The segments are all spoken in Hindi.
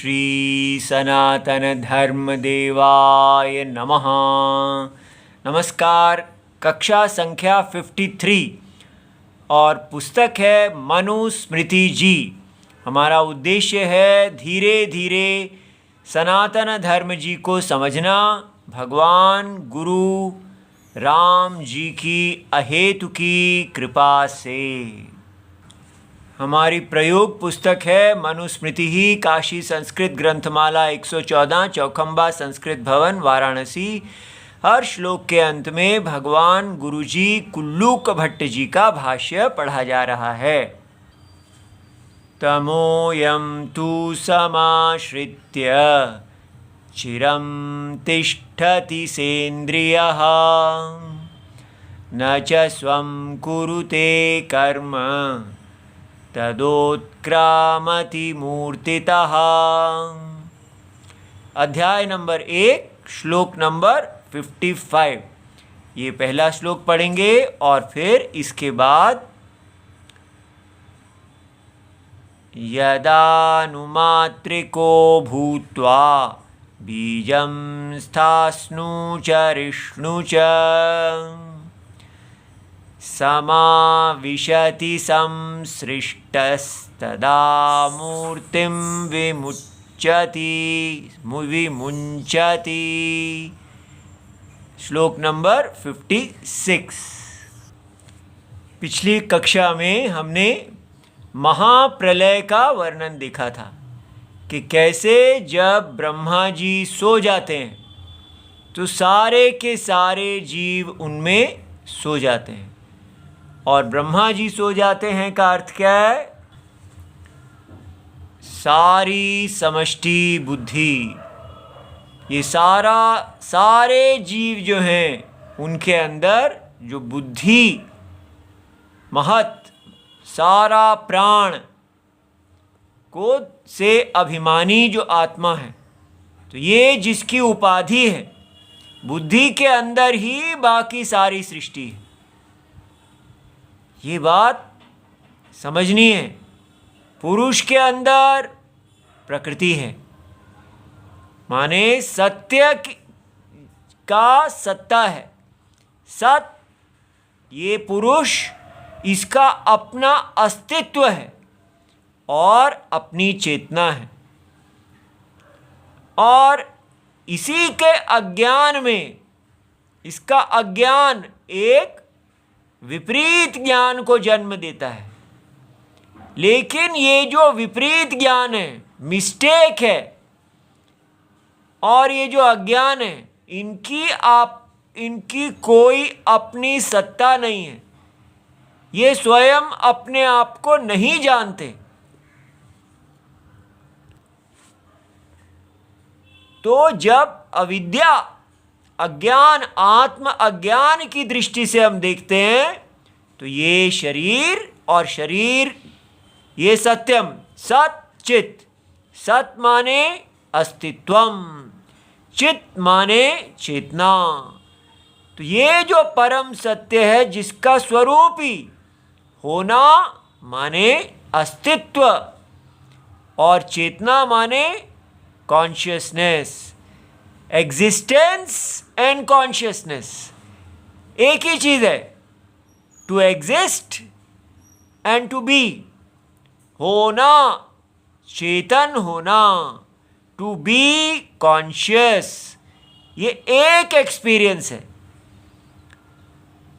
श्री सनातन धर्म देवाय नमः। नमस्कार। कक्षा संख्या 53 और पुस्तक है मनुस्मृति जी। हमारा उद्देश्य है धीरे धीरे सनातन धर्म जी को समझना, भगवान गुरु राम जी की अहेतुकी कृपा से। हमारी प्रयोग पुस्तक है मनुस्मृति ही, काशी संस्कृत ग्रंथमाला 114, चौखंबा संस्कृत भवन, वाराणसी। हर श्लोक के अंत में भगवान गुरुजी कुल्लूक भट्ट जी का भाष्य पढ़ा जा रहा है। तमोयं तु समाश्रित्य चिरं तिष्ठति सेन्द्रियः न च स्वं कुरुते कर्म तदोत्क्रामति मूर्तितः। अध्याय नंबर 1, श्लोक नंबर 55। ये पहला श्लोक पढ़ेंगे और फिर इसके बाद यदानुमात्रिको भूत्वा बीजं स्थास्नु च रिष्णु च समाविशति संसृष्टस्तदा मूर्तिं विमुञ्चति। श्लोक नंबर 56। पिछली कक्षा में हमने महाप्रलय का वर्णन देखा था कि कैसे जब ब्रह्मा जी सो जाते हैं तो सारे के सारे जीव उनमें सो जाते हैं। और ब्रह्मा जी सो जाते हैं का अर्थ क्या है? सारी समष्टि बुद्धि, ये सारे जीव जो हैं उनके अंदर जो बुद्धि महत, सारा प्राण को से अभिमानी जो आत्मा है, तो ये जिसकी उपाधि है, बुद्धि के अंदर ही बाकी सारी सृष्टि है। ये बात समझनी है। पुरुष के अंदर प्रकृति है, माने सत्य का सत्ता है। सत, ये पुरुष, इसका अपना अस्तित्व है और अपनी चेतना है। और इसी के अज्ञान में, इसका अज्ञान एक विपरीत ज्ञान को जन्म देता है। लेकिन ये जो विपरीत ज्ञान है, मिस्टेक है, और ये जो अज्ञान है, इनकी कोई अपनी सत्ता नहीं है। ये स्वयं अपने आप को नहीं जानते। तो जब अविद्या, अज्ञान, आत्म अज्ञान की दृष्टि से हम देखते हैं तो ये शरीर और शरीर, ये सत्यम, सत चित। सत माने अस्तित्वम, चित माने चेतना। तो ये जो परम सत्य है, जिसका स्वरूप ही होना माने अस्तित्व, और चेतना माने कॉन्शियसनेस, एग्जिस्टेंस एंड कॉन्शियसनेस एक ही चीज है। To exist and to be, होना, चेतन होना, टू बी कॉन्शियस, ये एक एक्सपीरियंस है।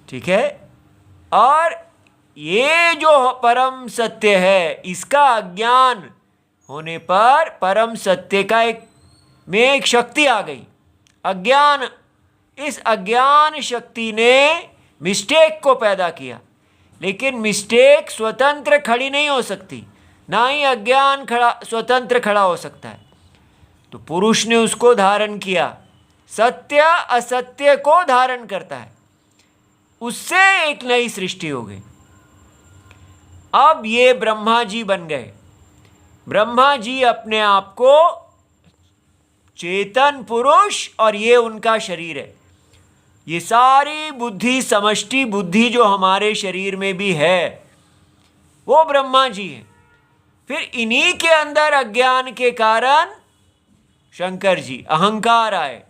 ठीक है। और ये जो परम सत्य है, इसका अज्ञान होने पर परम सत्य का एक शक्ति आ गई, अज्ञान। इस अज्ञान शक्ति ने मिस्टेक को पैदा किया। लेकिन मिस्टेक स्वतंत्र खड़ी नहीं हो सकती, ना ही अज्ञान स्वतंत्र खड़ा हो सकता है। तो पुरुष ने उसको धारण किया। सत्य असत्य को धारण करता है, उससे एक नई सृष्टि हो गई। अब ये ब्रह्मा जी बन गए। ब्रह्मा जी अपने आप को चेतन पुरुष, और ये उनका शरीर है। ये सारी बुद्धि, समष्टि बुद्धि जो हमारे शरीर में भी है, वो ब्रह्मा जी है। फिर इन्हीं के अंदर अज्ञान के कारण शंकर जी अहंकार आए।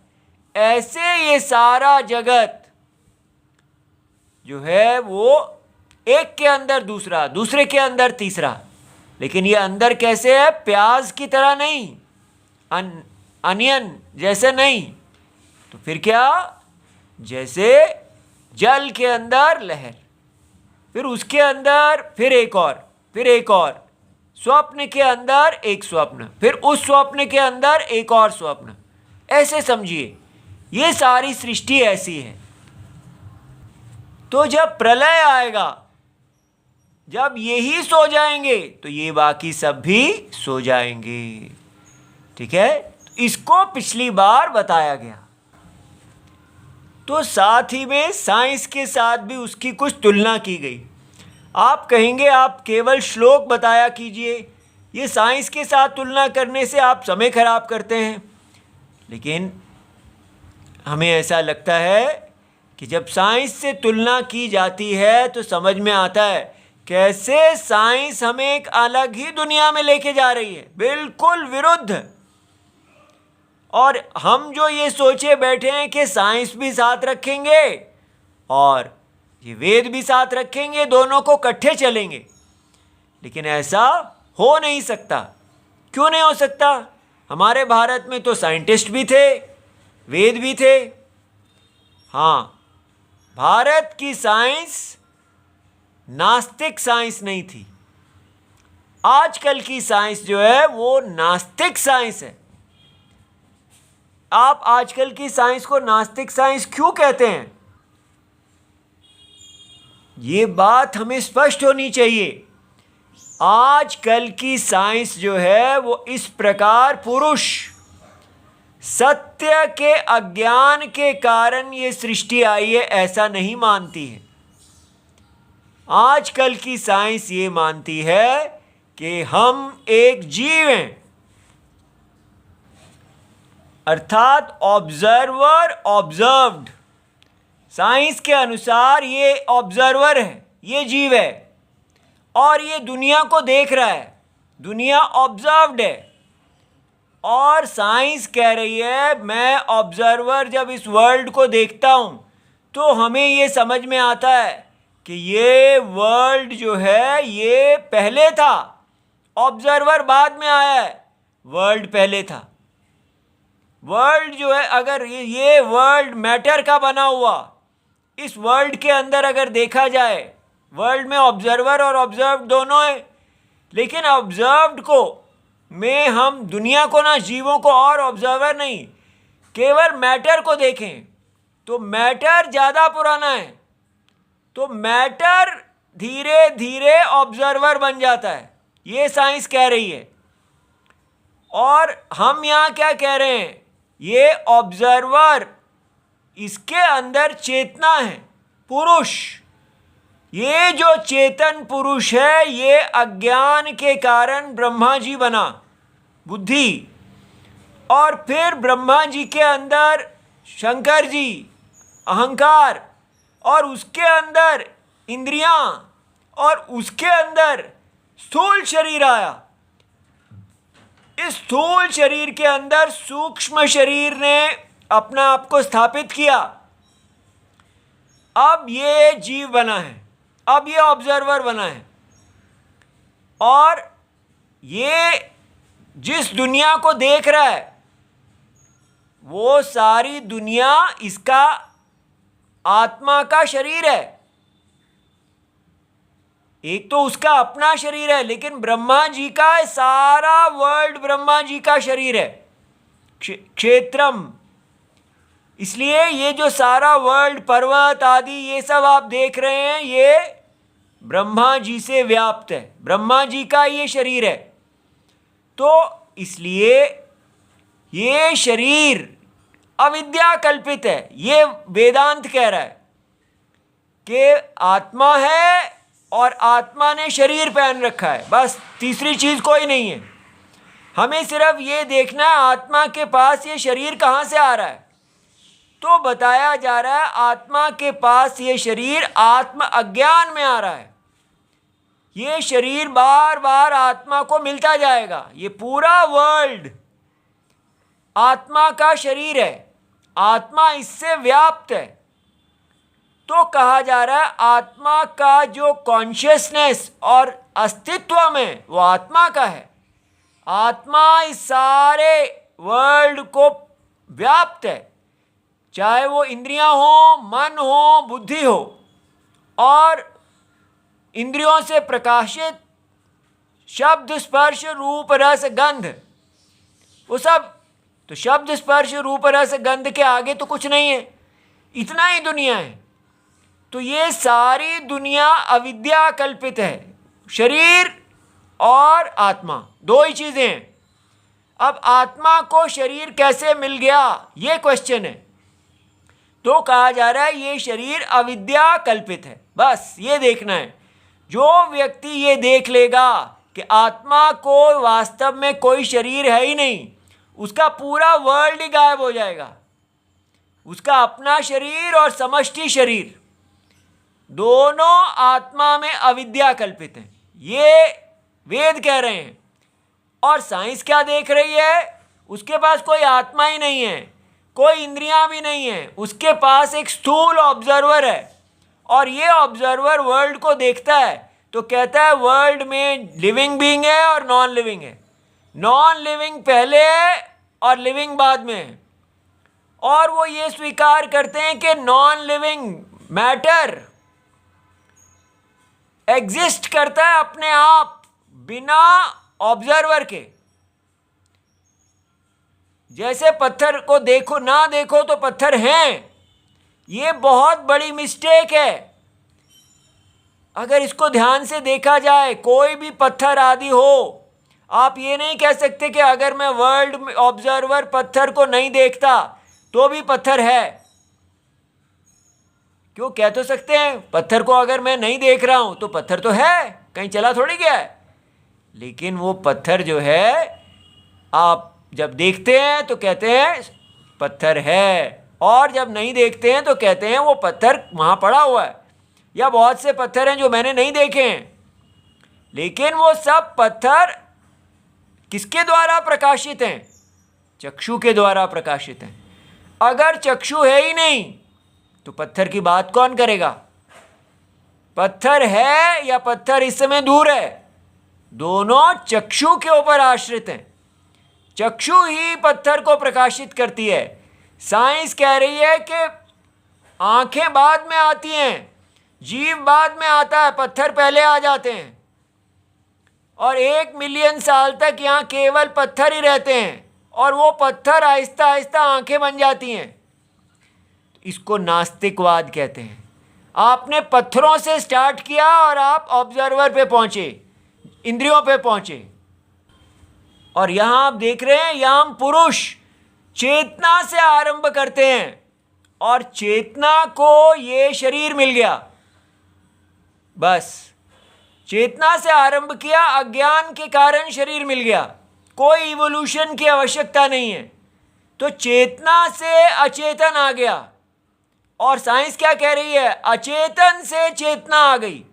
ऐसे ये सारा जगत जो है वो एक के अंदर दूसरा, दूसरे के अंदर तीसरा, लेकिन ये अंदर कैसे है? प्याज की तरह नहीं, अनियन जैसे नहीं। तो फिर क्या? जैसे जल के अंदर लहर, फिर उसके अंदर फिर एक और, फिर एक और, स्वप्न के अंदर एक स्वप्न, फिर उस स्वप्न के अंदर एक और स्वप्न। ऐसे समझिए ये सारी सृष्टि ऐसी है। तो जब प्रलय आएगा, जब यही सो जाएंगे तो ये बाकी सब भी सो जाएंगे। ठीक है, इसको पिछली बार बताया गया। तो साथ ही में साइंस के साथ भी उसकी कुछ तुलना की गई। आप कहेंगे आप केवल श्लोक बताया कीजिए, ये साइंस के साथ तुलना करने से आप समय खराब करते हैं। लेकिन हमें ऐसा लगता है कि जब साइंस से तुलना की जाती है तो समझ में आता है कैसे साइंस हमें एक अलग ही दुनिया में लेके जा रही है, बिल्कुल विरुद्ध। और हम जो ये सोचे बैठे हैं कि साइंस भी साथ रखेंगे और ये वेद भी साथ रखेंगे, दोनों को इकट्ठे चलेंगे, लेकिन ऐसा हो नहीं सकता। क्यों नहीं हो सकता? हमारे भारत में तो साइंटिस्ट भी थे, वेद भी थे। हाँ, भारत की साइंस नास्तिक साइंस नहीं थी। आजकल की साइंस जो है वो नास्तिक साइंस है। आप आजकल की साइंस को नास्तिक साइंस क्यों कहते हैं? ये बात हमें स्पष्ट होनी चाहिए। आजकल की साइंस जो है वो इस प्रकार पुरुष सत्य के अज्ञान के कारण ये सृष्टि आई है ऐसा नहीं मानती है। आजकल की साइंस ये मानती है कि हम एक जीव हैं, अर्थात ऑब्जर्वर ऑब्जर्व्ड। साइंस के अनुसार ये ऑब्जर्वर है, ये जीव है और ये दुनिया को देख रहा है, दुनिया ऑब्जर्व्ड है। और साइंस कह रही है मैं ऑब्जर्वर जब इस वर्ल्ड को देखता हूँ तो हमें ये समझ में आता है कि ये वर्ल्ड जो है ये पहले था, ऑब्जर्वर बाद में आया है, वर्ल्ड पहले था। वर्ल्ड जो है, अगर ये वर्ल्ड मैटर का बना हुआ, इस वर्ल्ड के अंदर अगर देखा जाए, वर्ल्ड में ऑब्जर्वर और ऑब्जर्व दोनों है, लेकिन ऑब्जर्व्ड को में हम दुनिया को ना, जीवों को और ऑब्जर्वर नहीं, केवल मैटर को देखें तो मैटर ज़्यादा पुराना है, तो मैटर धीरे धीरे ऑब्जर्वर बन जाता है, ये साइंस कह रही है। और हम यहाँ क्या कह रहे हैं? ये ऑब्जर्वर, इसके अंदर चेतना है, पुरुष। ये जो चेतन पुरुष है ये अज्ञान के कारण ब्रह्मा जी बना, बुद्धि, और फिर ब्रह्मा जी के अंदर शंकर जी अहंकार, और उसके अंदर इंद्रियां, और उसके अंदर स्थूल शरीर आया। इस स्थूल शरीर के अंदर सूक्ष्म शरीर ने अपना आप को स्थापित किया। अब ये जीव बना है, अब ये ऑब्जर्वर बना है, और ये जिस दुनिया को देख रहा है वो सारी दुनिया इसका आत्मा का शरीर है। एक तो उसका अपना शरीर है, लेकिन ब्रह्मा जी का सारा वर्ल्ड ब्रह्मा जी का शरीर है, क्षेत्रम। इसलिए ये जो सारा वर्ल्ड, पर्वत आदि ये सब आप देख रहे हैं, ये ब्रह्मा जी से व्याप्त है, ब्रह्मा जी का ये शरीर है। तो इसलिए ये शरीर अविद्या कल्पित है। ये वेदांत कह रहा है कि आत्मा है और आत्मा ने शरीर पहन रखा है, बस तीसरी चीज़ कोई नहीं है। हमें सिर्फ ये देखना है आत्मा के पास ये शरीर कहाँ से आ रहा है। तो बताया जा रहा है आत्मा के पास ये शरीर आत्म अज्ञान में आ रहा है। ये शरीर बार बार आत्मा को मिलता जाएगा। ये पूरा वर्ल्ड आत्मा का शरीर है, आत्मा इससे व्याप्त है। तो कहा जा रहा है आत्मा का जो कॉन्शियसनेस और अस्तित्व में वो आत्मा का है। आत्मा इस सारे वर्ल्ड को व्याप्त है, चाहे वो इंद्रियां हो, मन हो, बुद्धि हो, और इंद्रियों से प्रकाशित शब्द, स्पर्श, रूप, रस, गंध, वो सब। तो शब्द, स्पर्श, रूप, रस, गंध के आगे तो कुछ नहीं है, इतना ही दुनिया है। तो ये सारी दुनिया अविद्या कल्पित है। शरीर और आत्मा दो ही चीजें हैं। अब आत्मा को शरीर कैसे मिल गया, ये क्वेश्चन है। तो कहा जा रहा है ये शरीर अविद्या कल्पित है। बस ये देखना है। जो व्यक्ति ये देख लेगा कि आत्मा को वास्तव में कोई शरीर है ही नहीं, उसका पूरा वर्ल्ड ही गायब हो जाएगा। उसका अपना शरीर और समष्टि शरीर दोनों आत्मा में अविद्या कल्पित हैं, ये वेद कह रहे हैं। और साइंस क्या देख रही है? उसके पास कोई आत्मा ही नहीं है, कोई इंद्रियां भी नहीं है, उसके पास एक स्थूल ऑब्जर्वर है। और ये ऑब्जर्वर वर्ल्ड को देखता है तो कहता है वर्ल्ड में लिविंग बीइंग है और नॉन लिविंग है। नॉन लिविंग पहले है और लिविंग बाद में है। और वो ये स्वीकार करते हैं कि नॉन लिविंग मैटर एग्जिस्ट करता है अपने आप बिना ऑब्जर्वर के। जैसे पत्थर को देखो ना देखो तो पत्थर हैं, ये बहुत बड़ी मिस्टेक है। अगर इसको ध्यान से देखा जाए, कोई भी पत्थर आदि हो, आप ये नहीं कह सकते कि अगर मैं वर्ल्ड ऑब्जर्वर पत्थर को नहीं देखता तो भी पत्थर है। क्यों? कह तो सकते हैं पत्थर को अगर मैं नहीं देख रहा हूं तो पत्थर तो है, कहीं चला थोड़ी गया है। लेकिन वो पत्थर जो है आप जब देखते हैं तो कहते हैं पत्थर है, और जब नहीं देखते हैं तो कहते हैं वो पत्थर वहाँ पड़ा हुआ है। या बहुत से पत्थर हैं जो मैंने नहीं देखे हैं, लेकिन वो सब पत्थर किसके द्वारा प्रकाशित हैं? चक्षु के द्वारा प्रकाशित हैं। अगर चक्षु है ही नहीं तो पत्थर की बात कौन करेगा? पत्थर है या पत्थर इस समय दूर है, दोनों चक्षु के ऊपर आश्रित हैं। चक्षु ही पत्थर को प्रकाशित करती है। साइंस कह रही है कि आंखें बाद में आती हैं, जीव बाद में आता है, पत्थर पहले आ जाते हैं। और 1 मिलियन साल तक यहाँ केवल पत्थर ही रहते हैं, और वो पत्थर आहिस्ता आहिस्ता आंखें बन जाती हैं। इसको नास्तिकवाद कहते हैं। आपने पत्थरों से स्टार्ट किया और आप ऑब्जर्वर पे पहुंचे, इंद्रियों पे पहुंचे। और यहाँ आप देख रहे हैं, यहाँ हम पुरुष चेतना से आरंभ करते हैं और चेतना को ये शरीर मिल गया। बस चेतना से आरंभ किया, अज्ञान के कारण शरीर मिल गया, कोई इवोल्यूशन की आवश्यकता नहीं है। तो चेतना से अचेतन आ गया। और साइंस क्या कह रही है? अचेतन से चेतना आ गई।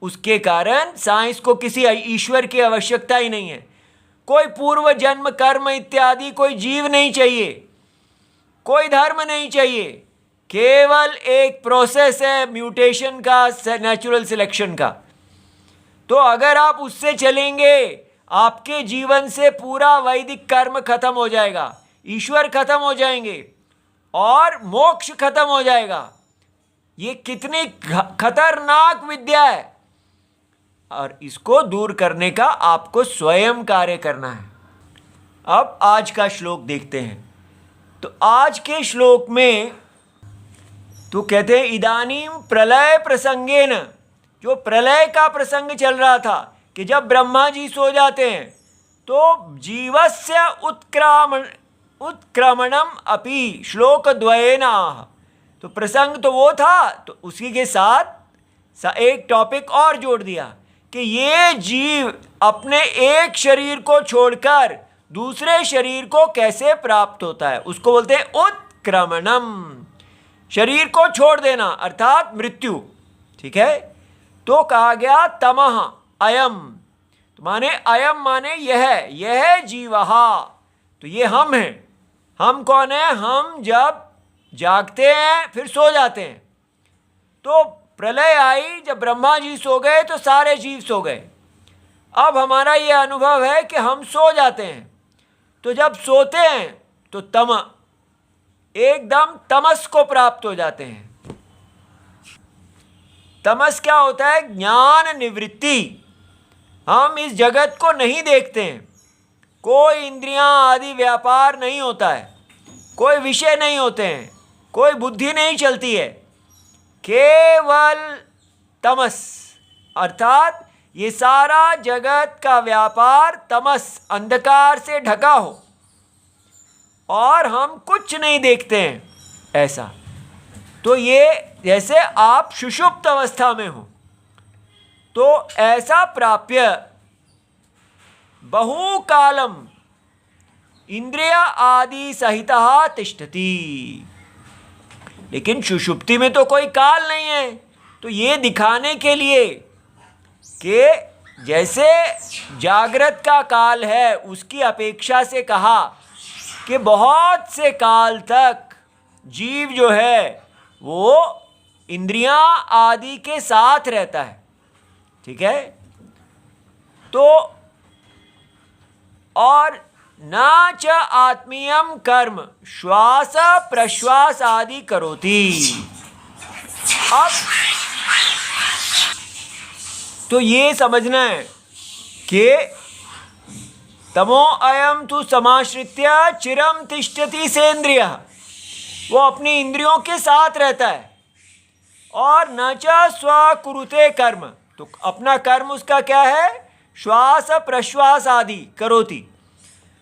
उसके कारण साइंस को किसी ईश्वर की आवश्यकता ही नहीं है। कोई पूर्व जन्म कर्म इत्यादि कोई जीव नहीं चाहिए, कोई धर्म नहीं चाहिए, केवल एक प्रोसेस है म्यूटेशन का, नेचुरल सिलेक्शन का। तो अगर आप उससे चलेंगे, आपके जीवन से पूरा वैदिक कर्म खत्म हो जाएगा, ईश्वर खत्म हो जाएंगे और मोक्ष खत्म हो जाएगा। ये कितनी खतरनाक विद्या है, और इसको दूर करने का आपको स्वयं कार्य करना है। अब आज का श्लोक देखते हैं। तो आज के श्लोक में तो कहते हैं इदानीम प्रलय प्रसंगेन, जो प्रलय का प्रसंग चल रहा था कि जब ब्रह्मा जी सो जाते हैं तो जीवस्य उत्क्रमणम अपि श्लोक द्वयेन आह। तो प्रसंग तो वो था, तो उसी के साथ एक टॉपिक और जोड़ दिया कि ये जीव अपने एक शरीर को छोड़कर दूसरे शरीर को कैसे प्राप्त होता है, उसको बोलते हैं उत्क्रमणम। शरीर को छोड़ देना अर्थात मृत्यु। ठीक है। तो कहा गया तमः अयम, तो माने अयम माने यह जीवहा, तो ये हम हैं। हम कौन है? हम जब जागते हैं फिर सो जाते हैं। तो प्रलय आई, जब ब्रह्मा जी सो गए तो सारे जीव सो गए। अब हमारा ये अनुभव है कि हम सो जाते हैं, तो जब सोते हैं तो एकदम तमस को प्राप्त हो जाते हैं। तमस क्या होता है? ज्ञान निवृत्ति। हम इस जगत को नहीं देखते हैं, कोई इंद्रियां आदि व्यापार नहीं होता है, कोई विषय नहीं होते हैं, कोई बुद्धि नहीं चलती है, केवल तमस, अर्थात ये सारा जगत का व्यापार तमस अंधकार से ढका हो और हम कुछ नहीं देखते हैं ऐसा। तो ये जैसे आप सुषुप्त अवस्था में हो, तो ऐसा प्राप्य बहुकालम इंद्रिया आदि सहितः तिष्ठति। लेकिन सुषुप्ति में तो कोई काल नहीं है। तो ये दिखाने के लिए कि जैसे जागृत का काल है, उसकी अपेक्षा से कहा कि बहुत से काल तक जीव जो है वो इंद्रियां आदि के साथ रहता है। ठीक है। तो और न च आत्मीयम कर्म श्वास प्रश्वास आदि करोति। अब तो ये समझना है कि तमो अयम तु समाश्रित्य चिरम तिष्ठति सेन्द्रिय, वो अपनी इंद्रियों के साथ रहता है। और न च स्वकुरुते कर्म, तो अपना कर्म उसका क्या है? श्वास प्रश्वास आदि करोति।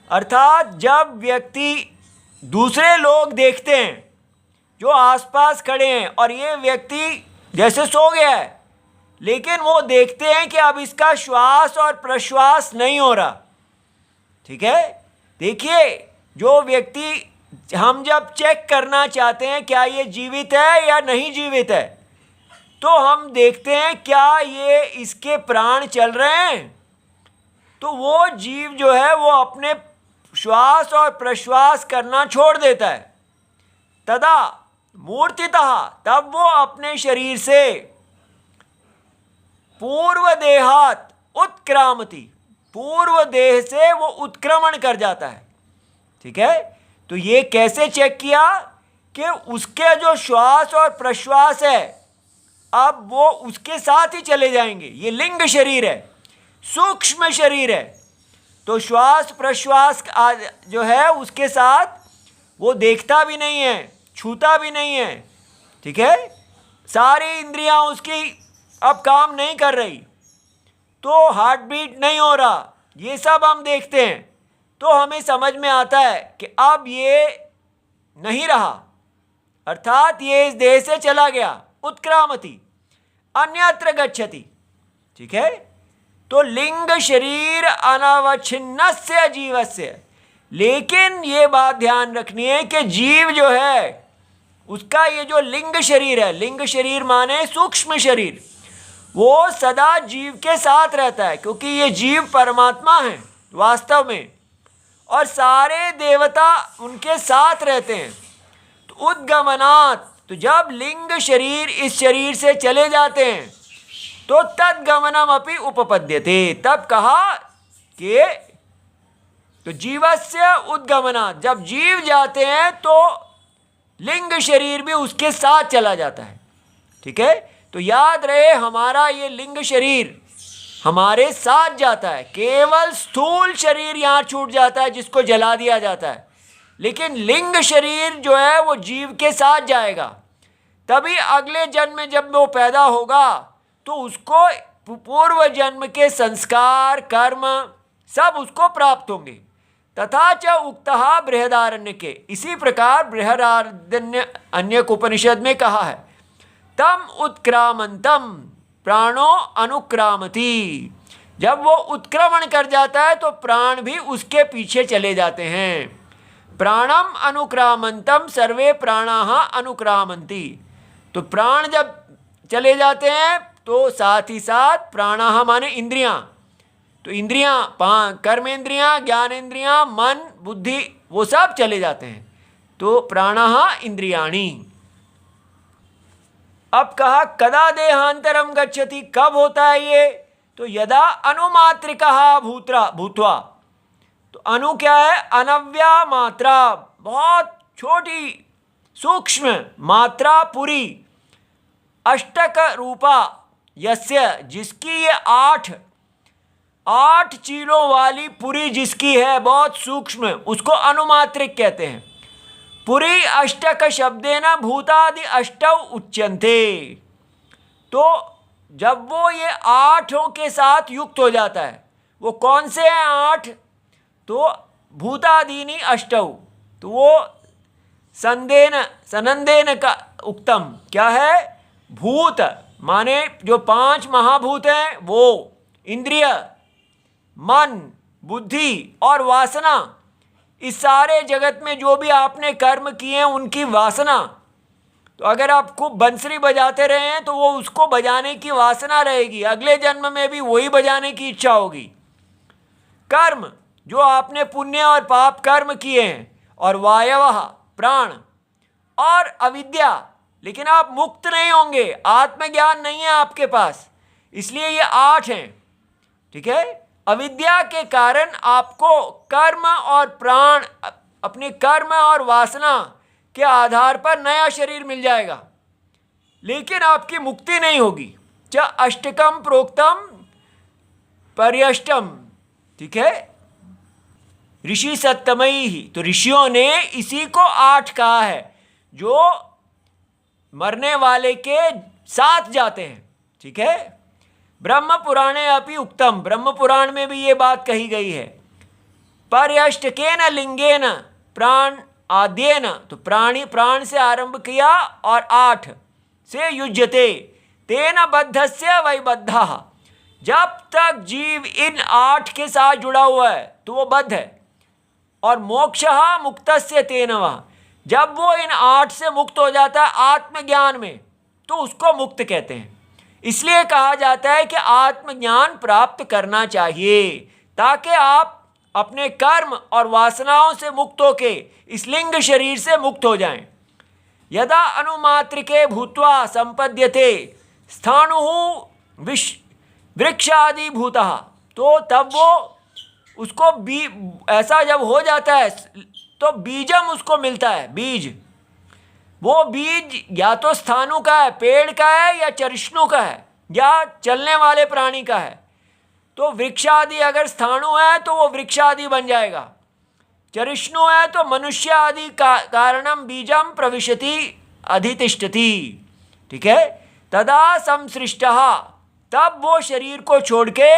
अर्थात जब व्यक्ति दूसरे लोग देखते हैं जो आसपास खड़े हैं और ये व्यक्ति जैसे सो गया है, लेकिन वो देखते हैं कि अब इसका श्वास और प्रश्वास नहीं हो रहा। ठीक है। देखिए, जो व्यक्ति हम जब चेक करना चाहते हैं क्या ये जीवित है या नहीं जीवित है, तो हम देखते हैं क्या ये इसके प्राण चल रहे हैं। तो वो जीव जो है वो अपने श्वास और प्रश्वास करना छोड़ देता है। तदा मूर्तितः, तब वो अपने शरीर से पूर्व देहात उत्क्रामति, पूर्व देह से वो उत्क्रमण कर जाता है। ठीक है। तो ये कैसे चेक किया कि उसके जो श्वास और प्रश्वास है अब वो उसके साथ ही चले जाएंगे। ये लिंग शरीर है, सूक्ष्म शरीर है, तो श्वास प्रश्वास जो है उसके साथ वो देखता भी नहीं है, छूता भी नहीं है। ठीक है। सारी इंद्रियां उसकी अब काम नहीं कर रही, तो हार्ट बीट नहीं हो रहा, ये सब हम देखते हैं। तो हमें समझ में आता है कि अब ये नहीं रहा, अर्थात ये इस देह से चला गया, उत्क्रामति अन्यत्र गच्छति। ठीक है। तो लिंग शरीर अनवच्छिन्नस्य जीवस्य, लेकिन ये बात ध्यान रखनी है कि जीव जो है उसका ये जो लिंग शरीर है, लिंग शरीर माने सूक्ष्म शरीर, वो सदा जीव के साथ रहता है, क्योंकि ये जीव परमात्मा है वास्तव में, और सारे देवता उनके साथ रहते हैं। तो उद्गमनात्, तो जब लिंग शरीर इस शरीर से चले जाते हैं तो तद्गमनम अपि उपपद्यते, तब कहा कि तो जीवस्य उद्गमनात्, जब जीव जाते हैं तो लिंग शरीर भी उसके साथ चला जाता है। ठीक है। तो याद रहे, हमारा ये लिंग शरीर हमारे साथ जाता है, केवल स्थूल शरीर यहाँ छूट जाता है जिसको जला दिया जाता है, लेकिन लिंग शरीर जो है वो जीव के साथ जाएगा। तभी अगले जन्म में जब वो पैदा होगा तो उसको पूर्व जन्म के संस्कार कर्म सब उसको प्राप्त होंगे। तथा च उक्तः बृहदारण्य के, इसी प्रकार बृहदारण्य अन्य उपनिषद में कहा है, तम उत्क्रामंतम प्राणो अनुक्रामति, जब वो उत्क्रमण कर जाता है तो प्राण भी उसके पीछे चले जाते हैं। प्राणम अनुक्रामंतम सर्वे प्राणाः अनुक्रामंति, तो प्राण जब चले जाते हैं तो साथ ही साथ प्राणाह माने इंद्रियां, तो इंद्रियां कर्मेंद्रियां, ज्ञानेंद्रियां, मन, बुद्धि, वो सब चले जाते हैं। तो प्राणाह इंद्रियाणी। अब कहा कदा देहांतरम गच्छति, कब होता है ये? तो यदा अनुमात्रिकः भूत्वा। तो अनु क्या है? अनव्या मात्रा, बहुत छोटी सूक्ष्म मात्रा पुरी, अष्टक रूपा यस्य, जिसकी ये 8 चीलों वाली पुरी जिसकी है, बहुत सूक्ष्म, उसको अनुमात्रिक कहते हैं। पुरी अष्टक शब्देन भूतादि अष्टौ उच्यन्ते। तो जब वो ये 8 के साथ युक्त हो जाता है, वो कौन से हैं 8? तो भूतादीनि अष्टौ, तो वो सनंदेन का उक्तम क्या है? भूत माने जो 5 महाभूत हैं, वो इंद्रिय, मन, बुद्धि और वासना, इस सारे जगत में जो भी आपने कर्म किए हैं उनकी वासना। तो अगर आप खूब बंसरी बजाते रहे हैं तो वो उसको बजाने की वासना रहेगी, अगले जन्म में भी वही बजाने की इच्छा होगी। कर्म जो आपने पुण्य और पाप कर्म किए हैं, और वायवः प्राण, और अविद्या, लेकिन आप मुक्त नहीं होंगे, आत्मज्ञान नहीं है आपके पास, इसलिए ये 8 हैं। ठीक है, अविद्या के कारण आपको कर्म और प्राण, अपने कर्म और वासना के आधार पर नया शरीर मिल जाएगा, लेकिन आपकी मुक्ति नहीं होगी। च अष्टकम प्रोक्तम पर्यष्टम। ठीक है, ऋषि सप्तमयी ही, तो ऋषियों ने इसी को 8 कहा है, जो मरने वाले के साथ जाते हैं। ठीक है, ब्रह्म पुराणे अपि उक्तम, ब्रह्म पुराण में भी ये बात कही गई है। पर्यष्टकेन लिंगेन प्राण आद्येन, तो प्राण से आरंभ किया और 8 से युज्यते, तेन बद्धस्य वै बद्धः। जब तक जीव इन 8 के साथ जुड़ा हुआ है तो वो बद्ध है। और मोक्षः मुक्तस्य तेन वः, जब वो इन 8 से मुक्त हो जाता है आत्मज्ञान में, तो उसको मुक्त कहते हैं। इसलिए कहा जाता है कि आत्मज्ञान प्राप्त करना चाहिए, ताकि आप अपने कर्म और वासनाओं से मुक्त होके इस लिंग शरीर से मुक्त हो जाएं। यदा अनुमात्रिके भूत्वा संपद्यते स्थाणुः वृक्षादि भूतः, तो तब वो उसको ऐसा जब हो जाता है तो बीजम उसको मिलता है, बीज। वो बीज या तो स्थानु का है, पेड़ का है, या चरिष्णु का है, या चलने वाले प्राणी का है। तो वृक्षादि अगर स्थानु है तो वो वृक्षादि बन जाएगा, चरिष्णु है तो मनुष्य आदि का कारणम बीजम प्रविशति अधितिष्ठति। ठीक है, तदा संसृष्टः, तब वो शरीर को छोड़ के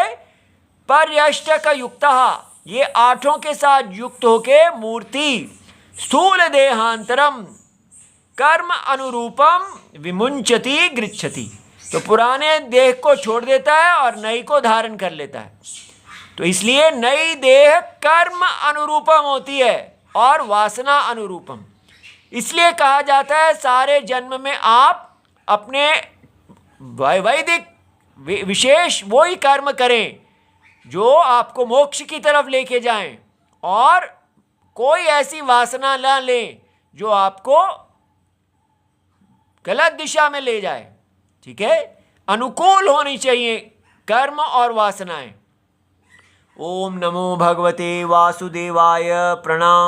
पर्यष्टक युक्तः, ये 8 के साथ युक्त होके मूर्ति स्थूल देहांतरम कर्म अनुरूपम विमुंचति गृच्छति, तो पुराने देह को छोड़ देता है और नई को धारण कर लेता है। तो इसलिए नई देह कर्म अनुरूपम होती है और वासना अनुरूपम। इसलिए कहा जाता है सारे जन्म में आप अपने वैदिक विशेष वही कर्म करें जो आपको मोक्ष की तरफ लेके जाएं, और कोई ऐसी वासना ना लें जो आपको गलत दिशा में ले जाए। ठीक है, अनुकूल होनी चाहिए कर्म और वासनाएं। ओम नमो भगवते वासुदेवाय। प्रणाम।